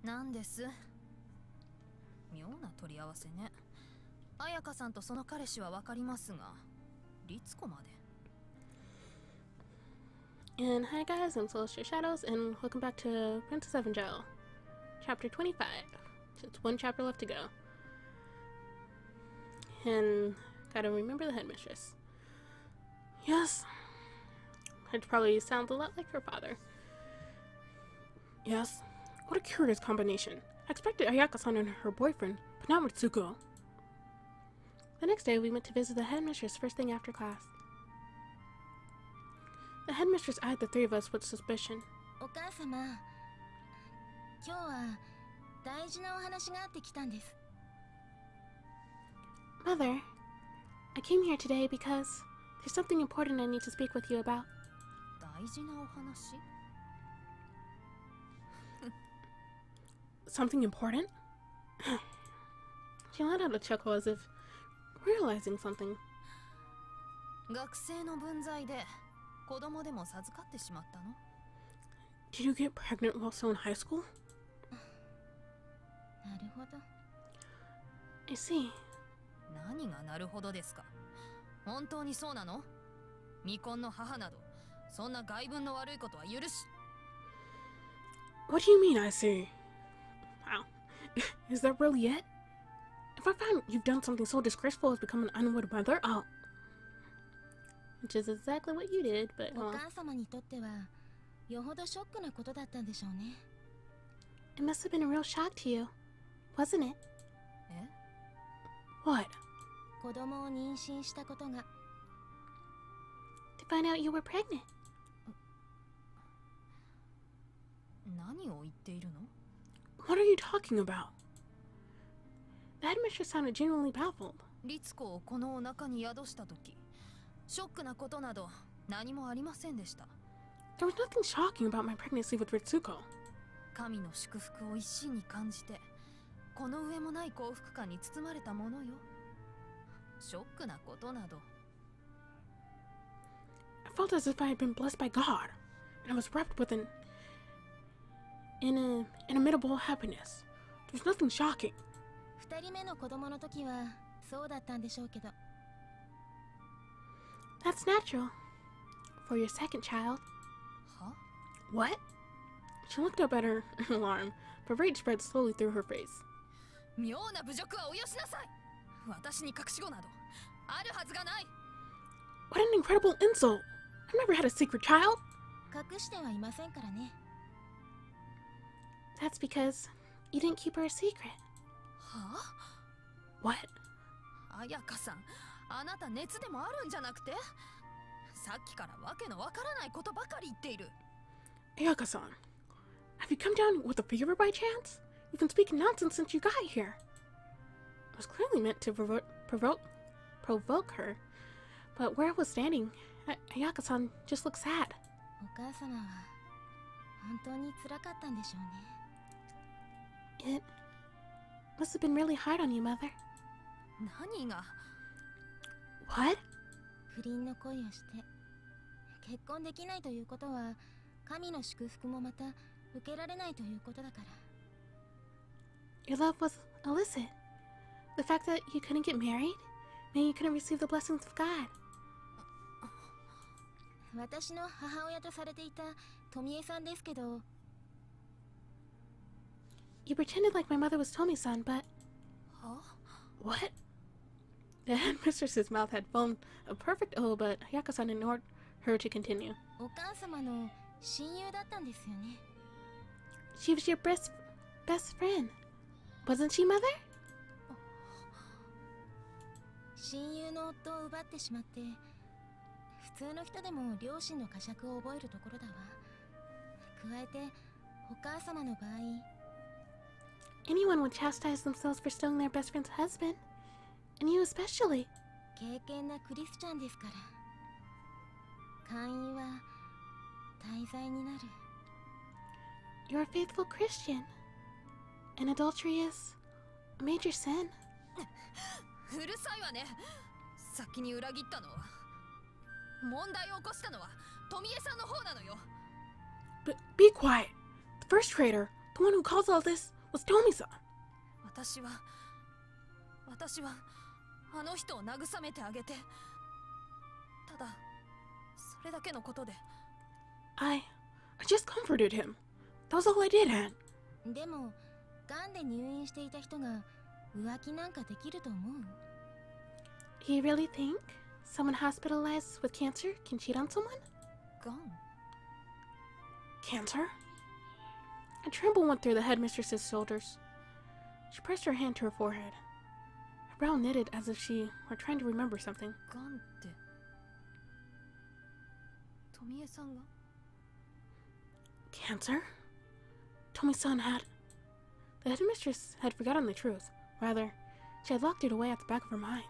なんです。妙な取り合わせね。彩香さんとその彼氏はわかりますが、律子まで。And hi guys, I'm Celestial Shadows, and welcome back to Princess Evangile, Chapter 25. Just one chapter left to go. And gotta remember the headmistress. Yes, it probably sounds a lot like her father. Yes, what a curious combination. I expected Ayaka-san and her boyfriend, but not Ritsuko. The next day, we went to visit the headmistress first thing after class. The headmistress eyed the three of us with suspicion. Mother, I came here today because there's something important I need to speak with you about. Something important? She let out a chuckle as if realizing something. Did you get pregnant while still in high school? I see. What do you mean, I see? Wow. Is that really it? If I find you've done something so disgraceful as become an unwed mother, I'll... Which is exactly what you did, but... It must have been a real shock to you, wasn't it? What? To find out you were pregnant. What are you talking about? The headmistress sounded genuinely baffled. There was nothing shocking about my pregnancy with Ritsuko. I felt as if I had been blessed by God, and I was wrapped with an inimitable happiness. There was nothing shocking. That's natural. For your second child. Huh? What? She looked up at her in alarm, but rage spread slowly through her face. What an incredible insult! I've never had a secret child! That's because you didn't keep her a secret. Huh? What? Ayaka-san, Ayaka-san, have you come down with a fever by chance? You've been speaking nonsense since you got here. I was clearly meant to provoke her, but where I was standing, Ayaka-san just looked sad. It must have been really hard on you, Mother. What? Your love was illicit. The fact that you couldn't get married meant you couldn't receive the blessings of God. You pretended like my mother was Tomi-san, but... Huh? What? The headmistress's mouth had formed a perfect O, but Ayaka-san ignored her to continue. She was your best friend. Wasn't she, Mother? Anyone would chastise themselves for stealing their best friend's husband. And you especially. You're a faithful Christian. And adultery is a major sin. But be quiet. The first traitor The one who caused all this was Tomi-san. 私はあの人を慰めてあげて、ただそれだけのことで。 I just comforted him. That was all I did, Anne. でも、癌で入院していた人が浮気なんかできると思う？ You really think someone hospitalized with cancer can cheat on someone? ガン Cancer? A tremble went through the headmistress's shoulders. She pressed her hand to her forehead. Her brow knitted as if she were trying to remember something. ガンって富江さんが？ Cancer? Tomi-san had... The headmistress had forgotten the truth. Rather, she had locked it away at the back of her mind.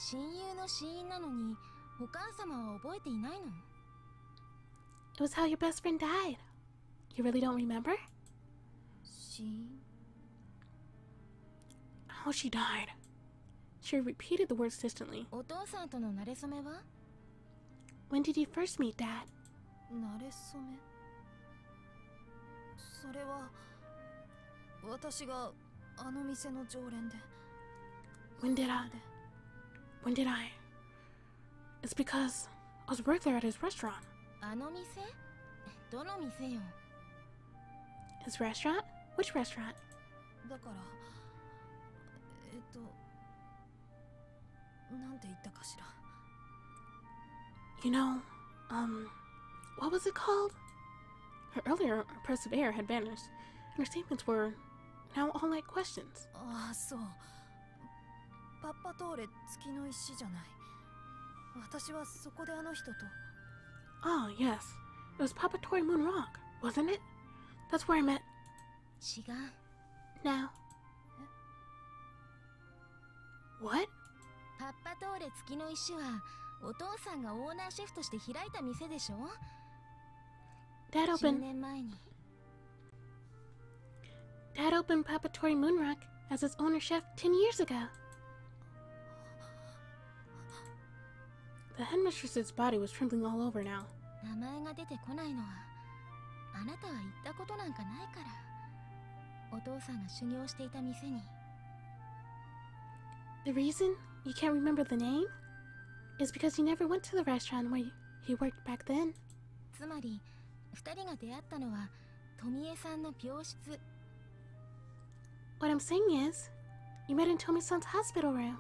親友の死因なのに、お母様は覚えていないの？ It was how your best friend died. You really don't remember? 死因？ How she died. She repeated the words distantly. お父さんとの馴れ初めは？ When did you first meet Dad? 馴れ初め？それは私があの店の常連で。 When did I? It's because I was working there at his restaurant. あの店？どの店よ？ His restaurant? Which restaurant? だからなんて言ったかしら。 You know, what was it called? Her earlier impressive air had vanished, and her statements were now all like questions. ああ、そう。パッパトーレ月の石じゃない。私はそこであの人と。 Oh, yes. It was Papatory Moon Rock, wasn't it? That's where I met... 違う。 Now. What? パッパトーレ月の石はお父さんがオーナーシェフとして開いた店でしょ？ Dad 10 opened... 年前に。 Dad opened Papatory Moon Rock as its owner chef 10 years ago. The headmistress's body was trembling all over now. 名前が出てこないのはあなたは行ったことなんかないから。お父さんが修行していた店に。 The reason you can't remember the name is because you never went to the restaurant where he worked back then. つまり2人が出会ったのは富江さんの病室。 What I'm saying is, you met in Tomi-san's hospital room.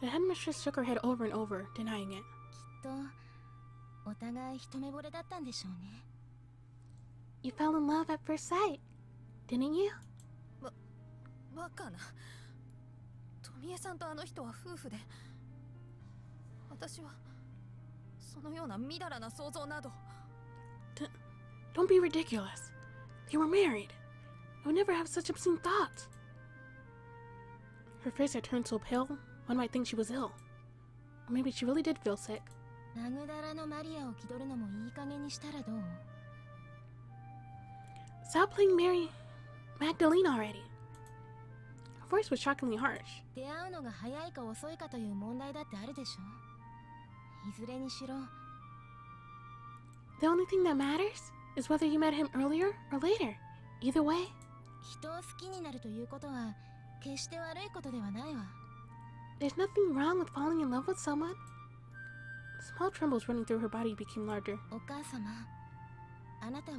The headmistress shook her head over and over, denying it. きっとお互い一目惚れだったんでしょうね。 You fell in love at first sight, didn't you? バカな。富江さんとあの人は夫婦で、私はそのようなみだらな想像など。 Don't be ridiculous. They were married. I would never have such obscene thoughts. Her face had turned so pale, one might think she was ill. Or maybe she really did feel sick. ナグダラのマリアを気取るのもいい加減にしたらどう？ Stop playing Mary Magdalene already. Her voice was shockingly harsh. 出会うのが早いか遅いかという問題だってあるでしょ。いずれにしろ。 The only thing that matters is whether you met him earlier or later. Either way. 人を好きになるということは決して悪いことではないわ。 There's nothing wrong with falling in love with someone. Small trembles running through her body became larger. お母様、あなたは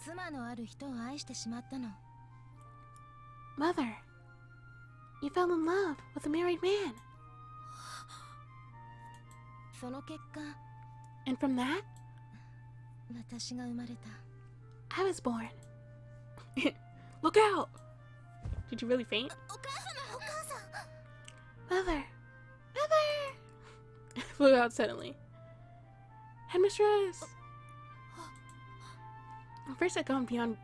妻のある人を愛してしまったの。 Mother, you fell in love with a married man. その結果、 And from that, 私が生まれた。 I was born. Look out! Did you really faint? お母様、お母さん。 Mother! Mother! Flew out suddenly. Headmistress! First I'd gone beyond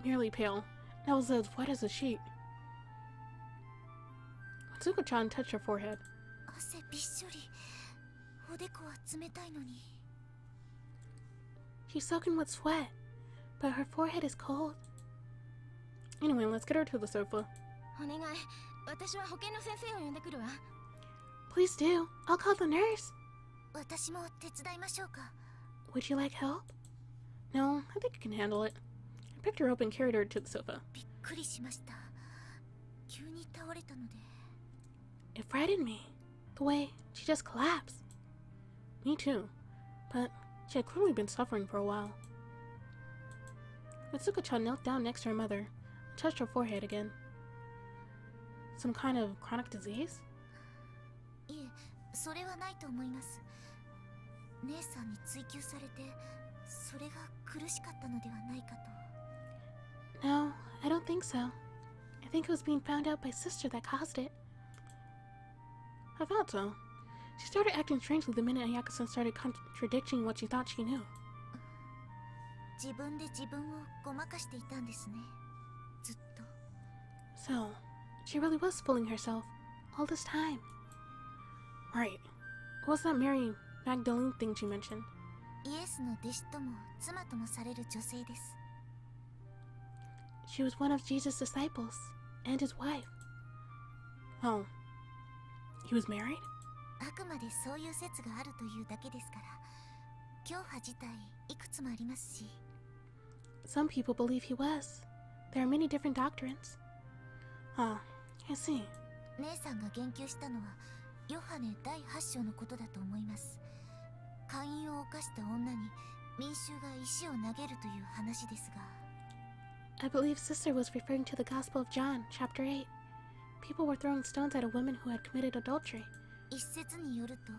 merely pale. Now was as white as a sheet. Tsuko-chan touched her forehead. 汗びっしょり。おでこは冷たいのに。 She's soaking with sweat, but her forehead is cold. Anyway, let's get her to the sofa. お願い、私は保健の先生を呼んでくるわ。 Please do. I'll call the nurse. 私も手伝いましょうか。 Would you like help? No, I think you can handle it. picked her up and carried her to the sofa. びっくりしました。急に倒れたので。It frightened me, the way she just collapsed. Me too, but she had clearly been suffering for a while. Mitsuko-chan knelt down next to her mother and touched her forehead again. Some kind of chronic disease? いえ、それはないと思います。姉さんに追求されて、それが苦しかったのではないかと。No, I don't think so. I think it was being found out by sister that caused it. I thought so. She started acting strangely the minute Ayaka-san started contradicting what she thought she knew. 自分で自分をごまかしていたんですね。ずっと。So, she really was fooling herself all this time. Right. What was that Mary Magdalene thing she mentioned? イエスの弟子とも妻ともされる女性です。She was one of Jesus' disciples and his wife. Oh. He was married? あくまでそういう説があるというだけですから、教派自体いくつもありますし。Some people believe he was. There are many different doctrines. Ah, I see. 姉さんが言及したのは、ヨハネ第8章のことだと思います。姦淫を犯した女に民衆が石を投げるという話ですが。I believe sister was referring to the Gospel of John, chapter 8. People were throwing stones at a woman who had committed adultery. 一説によると、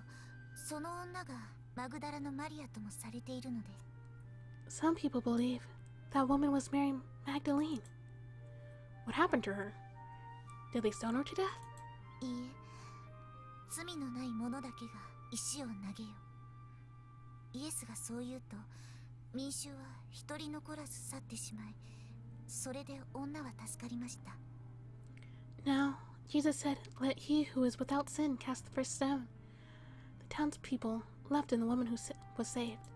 その女がマグダラのマリアともされているので。Some people believe that woman was Mary Magdalene. What happened to her? Did they stone her to death? いいえ、罪のない者だけが石を投げよ。イエスがそう言うと、民衆は一人残らず去ってしまい、それで女は助かりました。Now, Jesus said, "Let he who is without sin cast the first stone." The townspeople left and the woman who was saved.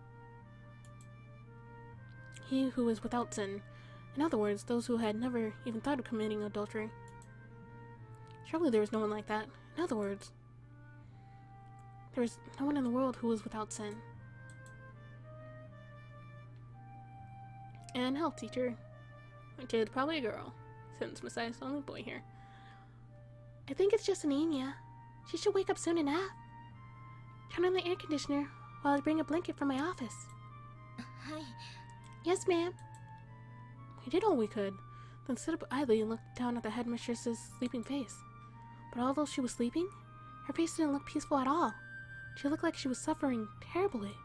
He who is without sin. In other words, those who had never even thought of committing adultery. Surely there was no one like that. In other words, there was no one in the world who was without sin. And health teacher, which is probably a girl, since Messiah's the only boy here. I think it's just anemia. She should wake up soon enough. Turn on the air conditioner while I bring a blanket from my office. はい。 Yes, ma'am. We did all we could, then stood up idly and looked down at the headmistress's sleeping face. But although she was sleeping, her face didn't look peaceful at all. She looked like she was suffering terribly.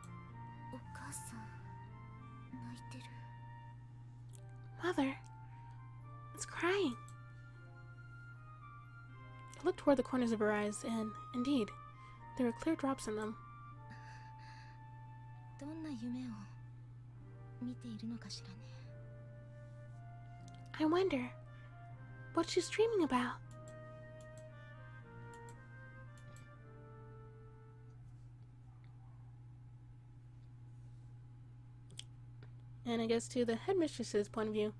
お母さん、泣いてる。Mother, it's crying. I looked toward the corners of her eyes, and, indeed, there were clear drops in them. どんな夢を見ているのかしらね。I wonder what she's dreaming about. And I guess to the headmistress's point of view,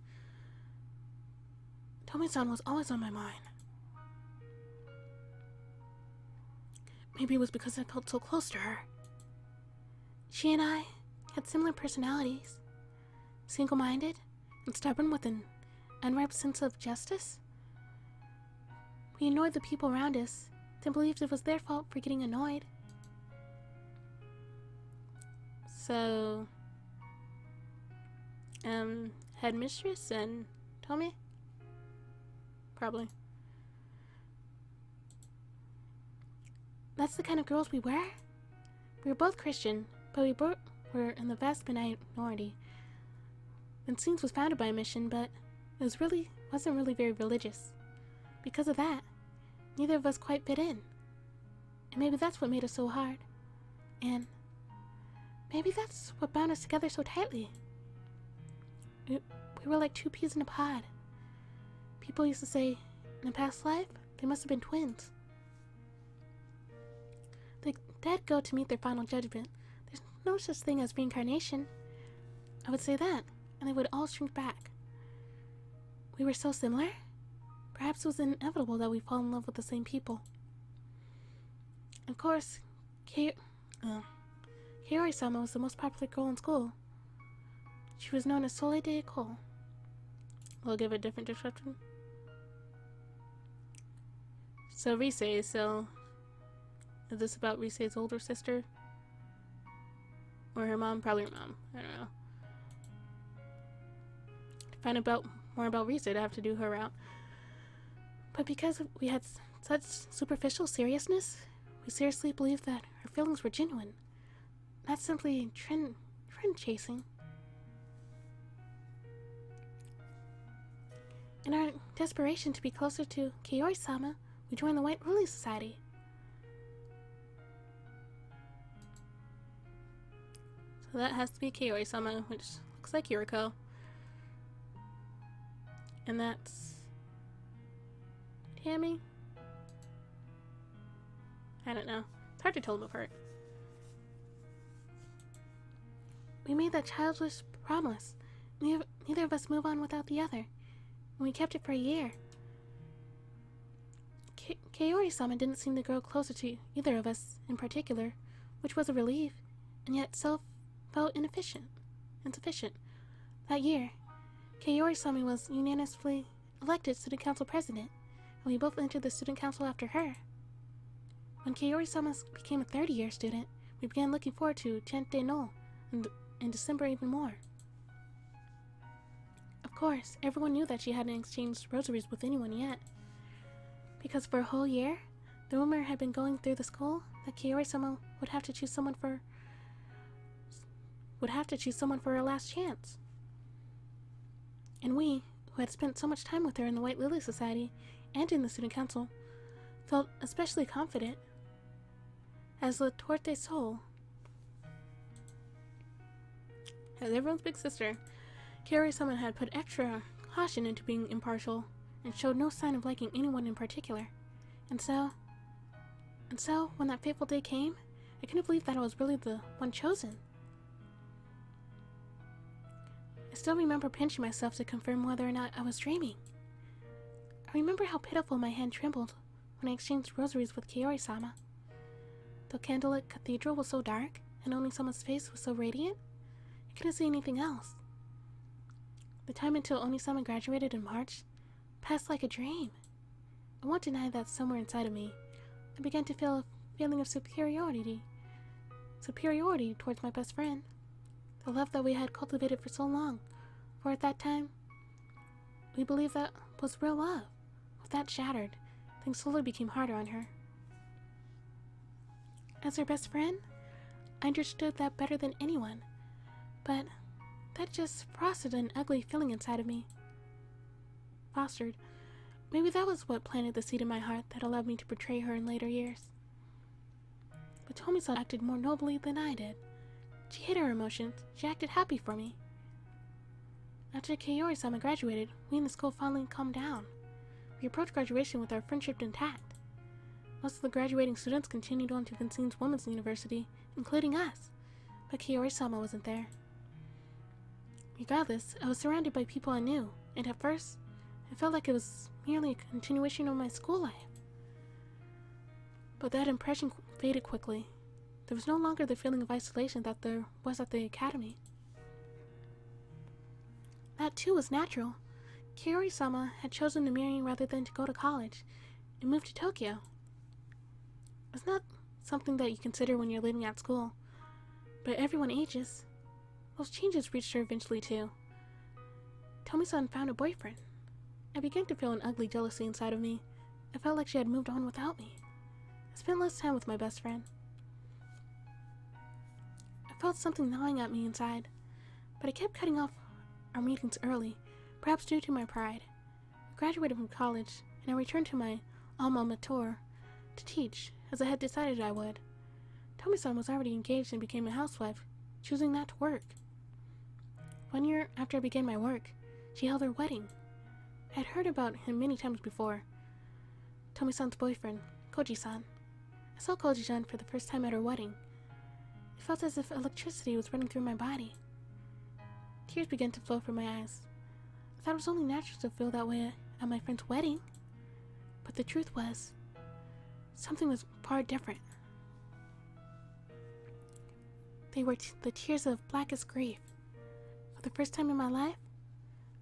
Tomi-san was always on my mind. Maybe it was because I felt so close to her. She and I had similar personalities, single-minded and stubborn with an unripe sense of justice. We annoyed the people around us, then believed it was their fault for getting annoyed. So, headmistress and Tomi? Probably. That's the kind of girls we were. We were both Christian, but we both were in the vast minority. Vincennes was founded by a mission, but it wasn't really very religious. Because of that, neither of us quite fit in. And maybe that's what made us so hard. And maybe that's what bound us together so tightly. We were like two peas in a pod. People used to say, in a past life, they must have been twins. The dead go to meet their final judgment. There's no such thing as reincarnation. I would say that, and they would all shrink back. We were so similar. Perhaps it was inevitable that we fall in love with the same people. Of course, Kaori-sama was the most popular girl in school. She was known as Soleil de École, we'll give a different description. So Rise, is this about Rise's older sister? Or her mom? Probably her mom. I don't know. To find out more about Rise, I'd have to do her route. But because we had such superficial seriousness, we seriously believed that her feelings were genuine, not simply trend chasing. In our desperation to be closer to Kaori-sama, we joined the White Lily Society. So that has to be Kaori-sama, which looks like Yuriko. And that's Tammy? I don't know. It's hard to tell them apart. We made that childish promise. Neither of us move on without the other. And we kept it for a year. Kaori-sama didn't seem to grow closer to either of us in particular, which was a relief, and yet felt insufficient. That year, Kaori-sama was unanimously elected student council president, and we both entered the student council after her. When Kaori-sama became a third-year student, we began looking forward to Chente no, and in December even more. Of course, everyone knew that she hadn't exchanged rosaries with anyone yet, because for a whole year, the rumor had been going through the school that Kaori-sama would have to choose someone for her last chance. And we, who had spent so much time with her in the White Lily Society and in the student council, felt especially confident. As La Torte Sol, as everyone's big sister, Kaori-sama had put extra caution into being impartial and showed no sign of liking anyone in particular. And so, when that fateful day came, I couldn't believe that I was really the one chosen. I still remember pinching myself to confirm whether or not I was dreaming. I remember how pitiful my hand trembled when I exchanged rosaries with Kaori-sama. The candlelit cathedral was so dark, and Oni-sama's face was so radiant, I couldn't see anything else. The time until Oni-sama graduated in March passed like a dream. I won't deny that somewhere inside of me, I began to feel a feeling of superiority towards my best friend. The love that we had cultivated for so long, for at that time, we believed that was real love. With that shattered, things slowly became harder on her. As her best friend, I understood that better than anyone, but that just fostered an ugly feeling inside of me. Maybe that was what planted the seed in my heart that allowed me to betray her in later years. But Tomi-san acted more nobly than I did. She hid her emotions. She acted happy for me. After Kaori-sama graduated, we in the school finally calmed down. We approached graduation with our friendship intact. Most of the graduating students continued on to Vincennes Women's University, including us, but Kaori-sama wasn't there. Regardless, I was surrounded by people I knew, and at first, I felt like it was merely a continuation of my school life. But that impression faded quickly. There was no longer the feeling of isolation that there was at the academy. That too was natural. Kaori-sama had chosen to marry rather than to go to college, and moved to Tokyo. It's not something that you consider when you're living at school, but everyone ages. Those changes reached her eventually too. Tomi-san found a boyfriend. I began to feel an ugly jealousy inside of me. I felt like she had moved on without me. I spent less time with my best friend. I felt something gnawing at me inside, but I kept cutting off our meetings early, perhaps due to my pride. I graduated from college, and I returned to my alma mater to teach, as I had decided I would. Tomi-san was already engaged and became a housewife, choosing not to work. 1 year after I began my work, she held her wedding. I had heard about him many times before. Tomi-san's boyfriend, Koji-san. I saw Koji-san for the first time at her wedding. It felt as if electricity was running through my body. Tears began to flow from my eyes. I thought it was only natural to feel that way at my friend's wedding. But the truth was, something was far different. They were the tears of blackest grief. For the first time in my life,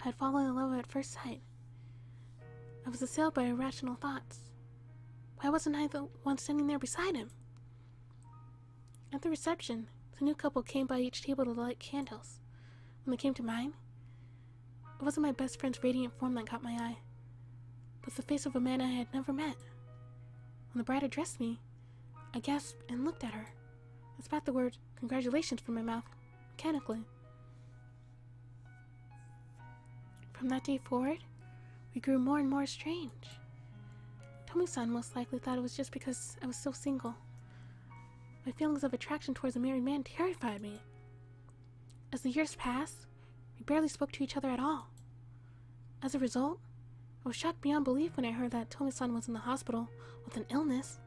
I had fallen in love at first sight. I was assailed by irrational thoughts. Why wasn't I the one standing there beside him? At the reception, the new couple came by each table to light candles. When they came to mine, it wasn't my best friend's radiant form that caught my eye, but the face of a man I had never met. When the bride addressed me, I gasped and looked at her. I spat the word "congratulations" from my mouth mechanically. From that day forward, we grew more and more strange. Tomi-san most likely thought it was just because I was so single. My feelings of attraction towards a married man terrified me. As the years passed, we barely spoke to each other at all. As a result, I was shocked beyond belief when I heard that Tomi-san was in the hospital with an illness.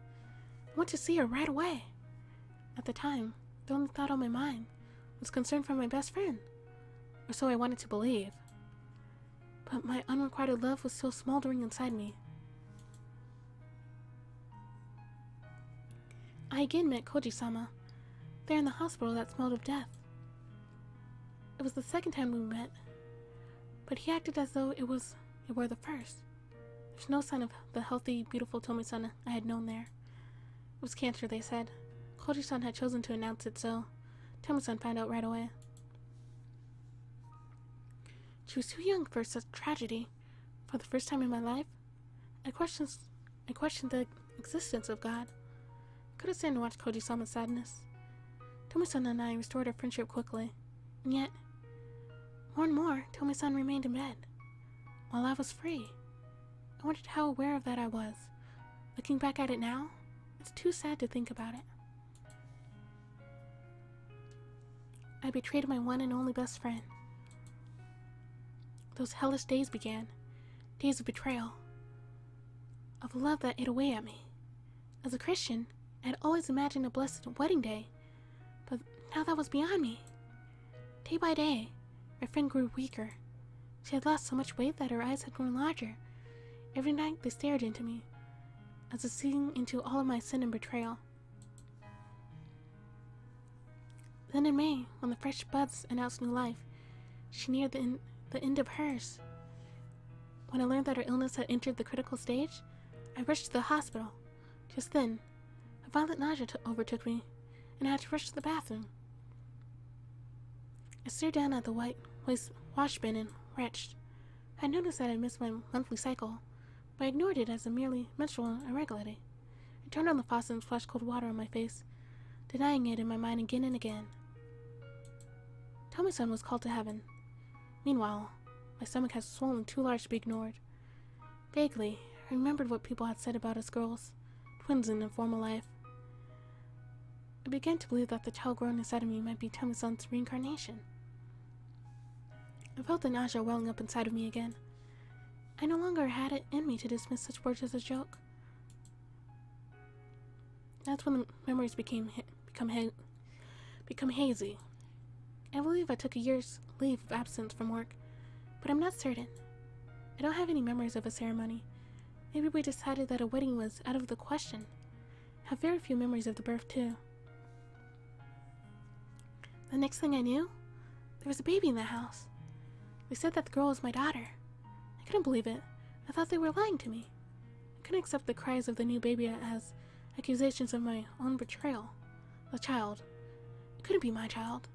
I went to see her right away. At the time, the only thought on my mind was concern for my best friend, or so I wanted to believe. But my unrequited love was still smoldering inside me. I again met Koji-sama, there in the hospital that smelled of death. It was the second time we met, but he acted as though it were the first. There's no sign of the healthy, beautiful Tomi-san I had known there. It was cancer, they said. Koji-san had chosen to announce it, so Tomi-san found out right away. She was too young for such tragedy. For the first time in my life, I questioned the existence of God. I couldn't stand to watch Koji-sama's sadness. Tomi-san and I restored our friendship quickly, and yet, more and more, Tomi-san remained in bed, while I was free. I wondered how aware of that I was. Looking back at it now, it's too sad to think about it. I betrayed my one and only best friend. Those hellish days began, days of betrayal, of love that ate away at me. As a Christian, I had always imagined a blessed wedding day, but now that was beyond me. Day by day, my friend grew weaker. She had lost so much weight that her eyes had grown larger. Every night they stared into me, as if seeing into all of my sin and betrayal. Then in May, when the fresh buds announced new life, she neared the end of hers. When I learned that her illness had entered the critical stage, I rushed to the hospital. Just then, a violent nausea overtook me, and I had to rush to the bathroom. I stared down at the white wash bin and retched. I noticed that I missed my monthly cycle, but I ignored it as a merely menstrual irregularity. I turned on the faucet and splashed cold water on my face, denying it in my mind again and again. Tomi-san was called to heaven. Meanwhile, my stomach had swollen too large to be ignored. Vaguely, I remembered what people had said about us girls, twins in informal life. I began to believe that the child grown inside of me might be Tomi-san's reincarnation. I felt the nausea welling up inside of me again. I no longer had it in me to dismiss such words as a joke. That's when the memories become hazy. I believe I took a year's leave of absence from work, but I'm not certain. I don't have any memories of a ceremony. Maybe we decided that a wedding was out of the question. I have very few memories of the birth, too. The next thing I knew, there was a baby in the house. They said that the girl was my daughter. I couldn't believe it. I thought they were lying to me. I couldn't accept the cries of the new baby as accusations of my own betrayal. The child. It couldn't be my child.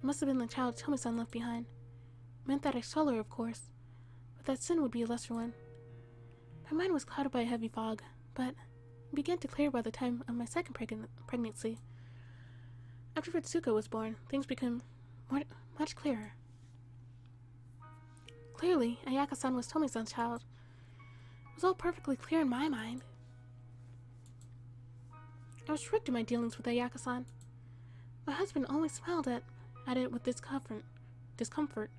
It must have been the child Tomi-san left behind. It meant that I stole her, of course, but that sin would be a lesser one. My mind was clouded by a heavy fog, but it began to clear by the time of my second pregnancy. After Ritsuko was born, things became much clearer. Clearly, Ayaka-san was Tomi-san's child. It was all perfectly clear in my mind. I was tricked in my dealings with Ayaka-san. My husband always smiled at it with discomfort,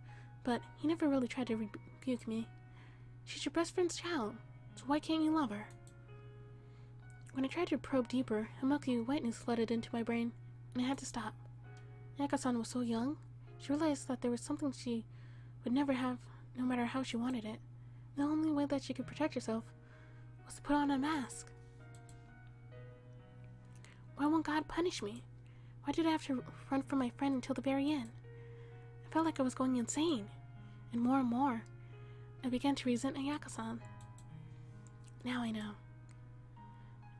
but he never really tried to rebuke me. She's your best friend's child, so why can't you love her? When I tried to probe deeper, a milky whiteness flooded into my brain, and I had to stop. Ayaka-san was so young, she realized that there was something she would never have, no matter how she wanted it. The only way that she could protect herself was to put on a mask. Why won't God punish me? Why did I have to run from my friend until the very end? I felt like I was going insane. and more, I began to resent Ayaka-san. Now I know.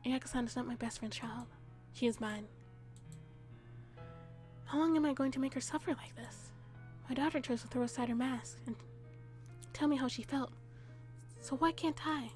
Ayaka-san is not my best friend's child. She is mine. How long am I going to make her suffer like this? My daughter chose to throw aside her mask and tell me how she felt. So why can't I?